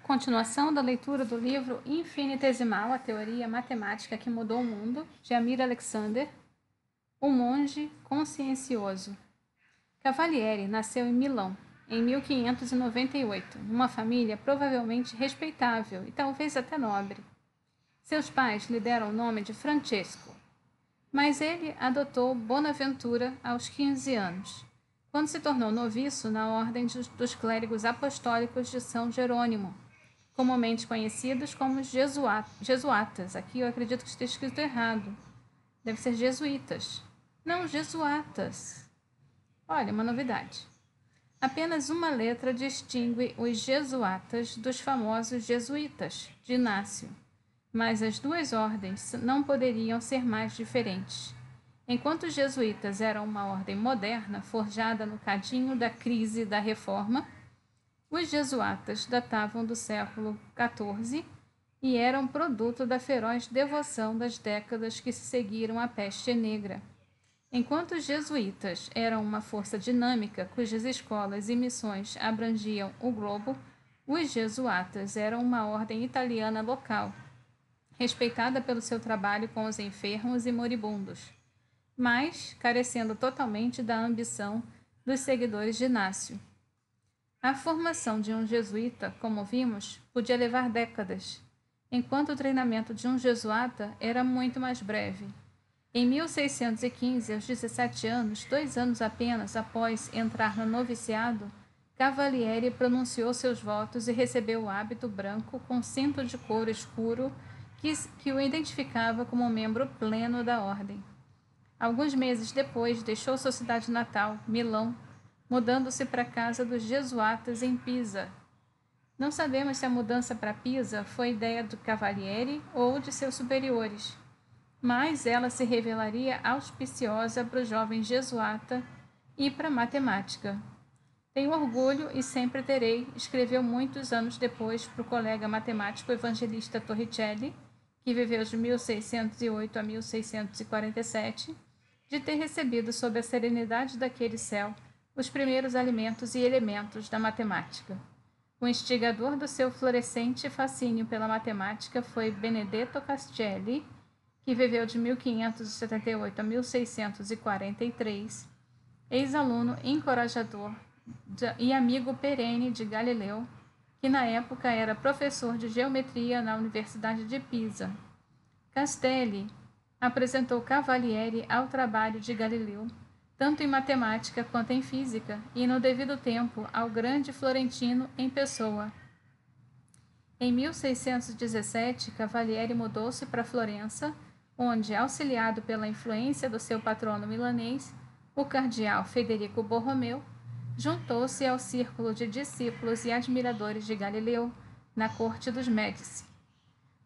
Continuação da leitura do livro Infinitesimal, a teoria matemática que mudou o mundo, de Amir Alexander, o monge consciencioso. Cavalieri nasceu em Milão, em 1598, numa família provavelmente respeitável e talvez até nobre. Seus pais lhe deram o nome de Francesco, mas ele adotou Bonaventura aos 15 anos, quando se tornou noviço na ordem dos clérigos apostólicos de São Jerônimo, comumente conhecidos como jesuatas. Aqui eu acredito que esteja escrito errado. Deve ser jesuítas. Não, jesuatas. Olha, uma novidade. Apenas uma letra distingue os jesuatas dos famosos jesuítas, de Inácio, mas as duas ordens não poderiam ser mais diferentes. Enquanto os jesuítas eram uma ordem moderna, forjada no cadinho da crise da Reforma, os jesuatas datavam do século XIV e eram produto da feroz devoção das décadas que se seguiram à peste negra. Enquanto os jesuítas eram uma força dinâmica cujas escolas e missões abrangiam o globo, os jesuatas eram uma ordem italiana local, respeitada pelo seu trabalho com os enfermos e moribundos, mas carecendo totalmente da ambição dos seguidores de Inácio. A formação de um jesuíta, como vimos, podia levar décadas, enquanto o treinamento de um jesuata era muito mais breve. Em 1615, aos 17 anos, 2 anos apenas após entrar no noviciado, Cavalieri pronunciou seus votos e recebeu o hábito branco com cinto de couro escuro que o identificava como um membro pleno da ordem. Alguns meses depois, deixou sua cidade natal, Milão, mudando-se para a casa dos jesuatas em Pisa. Não sabemos se a mudança para Pisa foi ideia do Cavalieri ou de seus superiores, mas ela se revelaria auspiciosa para o jovem jesuata e para a matemática. Tenho orgulho e sempre terei, escreveu muitos anos depois para o colega matemático Evangelista Torricelli, que viveu de 1608 a 1647, de ter recebido sob a serenidade daquele céu os primeiros alimentos e elementos da matemática. O instigador do seu florescente fascínio pela matemática foi Benedetto Castelli, que viveu de 1578 a 1643, ex-aluno encorajador e amigo perene de Galileu, que na época era professor de geometria na Universidade de Pisa. Castelli apresentou Cavalieri ao trabalho de Galileu, tanto em matemática quanto em física, e no devido tempo ao grande florentino em pessoa. Em 1617, Cavalieri mudou-se para Florença, onde, auxiliado pela influência do seu patrono milanês, o cardeal Federico Borromeu, juntou-se ao círculo de discípulos e admiradores de Galileu na corte dos Médici.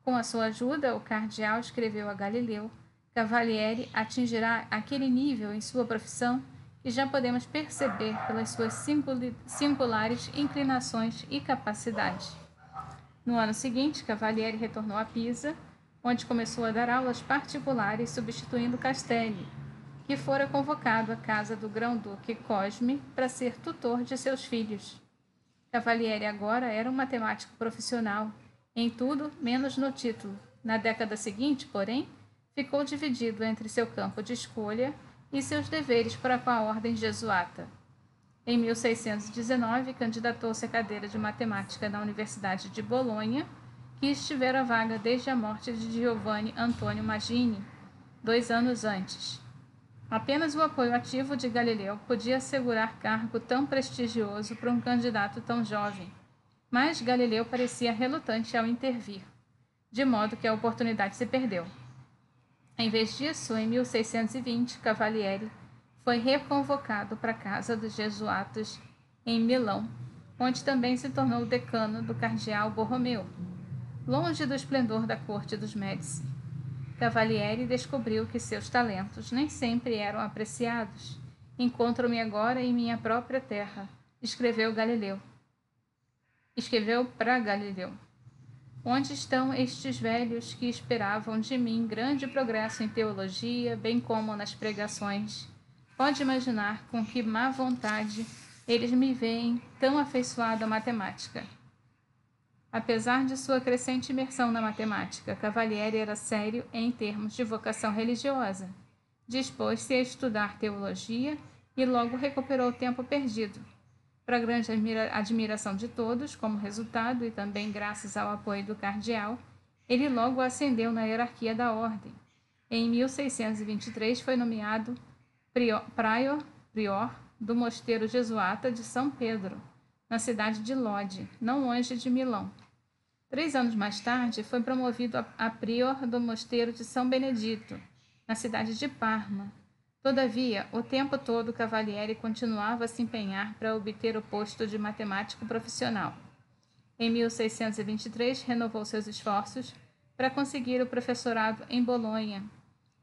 Com a sua ajuda, o cardeal escreveu a Galileu: Cavalieri atingirá aquele nível em sua profissão que já podemos perceber pelas suas singulares inclinações e capacidades. No ano seguinte, Cavalieri retornou a Pisa, onde começou a dar aulas particulares substituindo Castelli, que fora convocado à casa do grão-duque Cosme para ser tutor de seus filhos. Cavalieri agora era um matemático profissional, em tudo menos no título. Na década seguinte, porém, ficou dividido entre seu campo de escolha e seus deveres para com a ordem jesuata. Em 1619, candidatou-se à cadeira de matemática na Universidade de Bolonha, que estivera vaga desde a morte de Giovanni Antonio Magini, 2 anos antes. Apenas o apoio ativo de Galileu podia assegurar cargo tão prestigioso para um candidato tão jovem, mas Galileu parecia relutante ao intervir, de modo que a oportunidade se perdeu. Em vez disso, em 1620, Cavalieri foi reconvocado para a casa dos jesuatas em Milão, onde também se tornou decano do cardeal Borromeu. Longe do esplendor da corte dos Médici, Cavalieri descobriu que seus talentos nem sempre eram apreciados. Encontro-me agora em minha própria terra, escreveu para Galileu. Onde estão estes velhos que esperavam de mim grande progresso em teologia, bem como nas pregações? Pode imaginar com que má vontade eles me veem tão afeiçoado à matemática. Apesar de sua crescente imersão na matemática, Cavalieri era sério em termos de vocação religiosa. Dispôs-se a estudar teologia e logo recuperou o tempo perdido. Para grande admiração de todos, como resultado e também graças ao apoio do cardeal, ele logo ascendeu na hierarquia da ordem. Em 1623 foi nomeado prior do mosteiro jesuata de São Pedro, na cidade de Lodi, não longe de Milão. 3 anos mais tarde, foi promovido a prior do mosteiro de São Benedito, na cidade de Parma. Todavia, o tempo todo Cavalieri continuava a se empenhar para obter o posto de matemático profissional. Em 1623, renovou seus esforços para conseguir o professorado em Bolonha,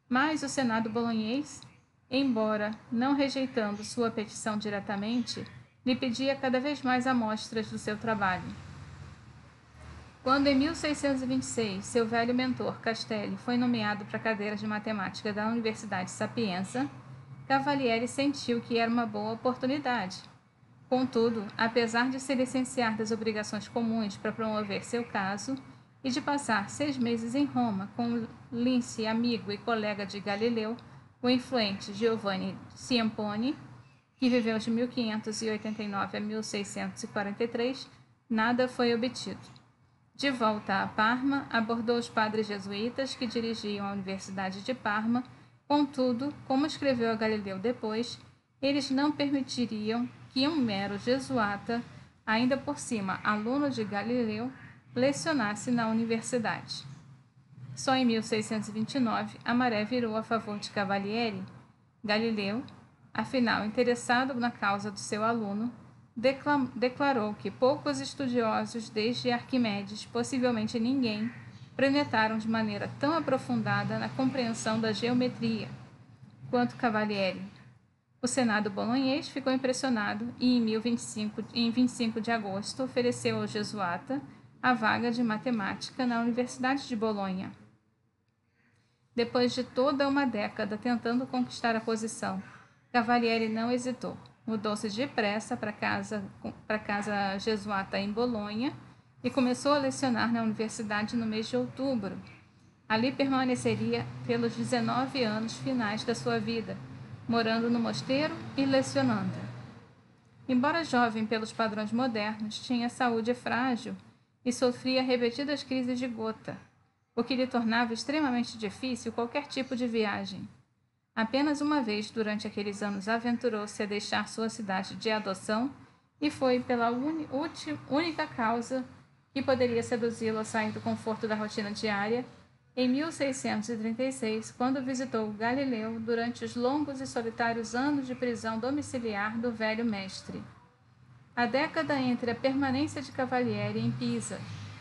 mas o Senado bolonhês, embora não rejeitando sua petição diretamente, lhe pedia cada vez mais amostras do seu trabalho. Quando, em 1626, seu velho mentor, Castelli, foi nomeado para a cadeira de matemática da Universidade Sapienza, Cavalieri sentiu que era uma boa oportunidade. Contudo, apesar de se licenciar das obrigações comuns para promover seu caso e de passar 6 meses em Roma com Lince, amigo e colega de Galileu, o influente Giovanni Ciamponi, que viveu de 1589 a 1643, nada foi obtido. De volta a Parma, abordou os padres jesuítas que dirigiam a Universidade de Parma. Contudo, como escreveu a Galileu depois, eles não permitiriam que um mero jesuata, ainda por cima aluno de Galileu, lecionasse na universidade. Só em 1629 a maré virou a favor de Cavalieri. Galileu, afinal interessado na causa do seu aluno, declarou que poucos estudiosos, desde Arquimedes, possivelmente ninguém, penetraram de maneira tão aprofundada na compreensão da geometria quanto Cavalieri. O Senado bolonhês ficou impressionado e, em 25 de agosto, ofereceu ao jesuata a vaga de matemática na Universidade de Bolonha. Depois de toda uma década tentando conquistar a posição, Cavalieri não hesitou. Mudou-se depressa para a casa jesuata em Bolonha e começou a lecionar na universidade no mês de outubro. Ali permaneceria pelos 19 anos finais da sua vida, morando no mosteiro e lecionando. Embora jovem pelos padrões modernos, tinha saúde frágil e sofria repetidas crises de gota, o que lhe tornava extremamente difícil qualquer tipo de viagem. Apenas uma vez durante aqueles anos aventurou-se a deixar sua cidade de adoção e foi pela única causa que poderia seduzi-lo a sair do conforto da rotina diária, em 1636, quando visitou Galileu durante os longos e solitários anos de prisão domiciliar do velho mestre. A década entre a permanência de Cavalieri em Pisa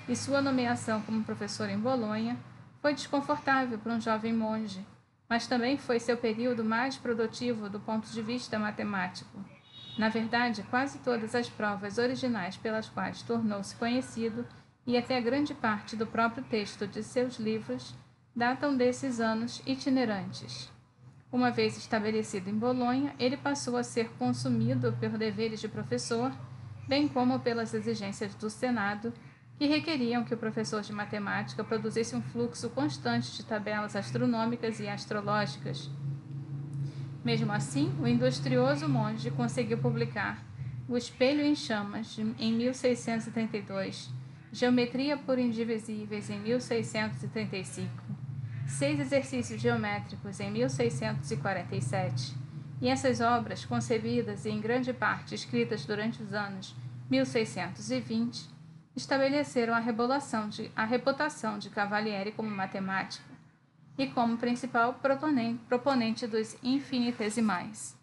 e sua nomeação como professor em Bolonha foi desconfortável para um jovem monge, mas também foi seu período mais produtivo do ponto de vista matemático. Na verdade, quase todas as provas originais pelas quais tornou-se conhecido e até grande parte do próprio texto de seus livros datam desses anos itinerantes. Uma vez estabelecido em Bolonha, ele passou a ser consumido por deveres de professor, bem como pelas exigências do Senado, que requeriam que o professor de matemática produzisse um fluxo constante de tabelas astronômicas e astrológicas. Mesmo assim, o industrioso monge conseguiu publicar O Espelho em Chamas, em 1632, Geometria por Indivisíveis, em 1635, 6 Exercícios Geométricos, em 1647, e essas obras, concebidas e em grande parte escritas durante os anos 1620, estabeleceram a reputação de Cavalieri como matemático e como principal proponente dos infinitesimais.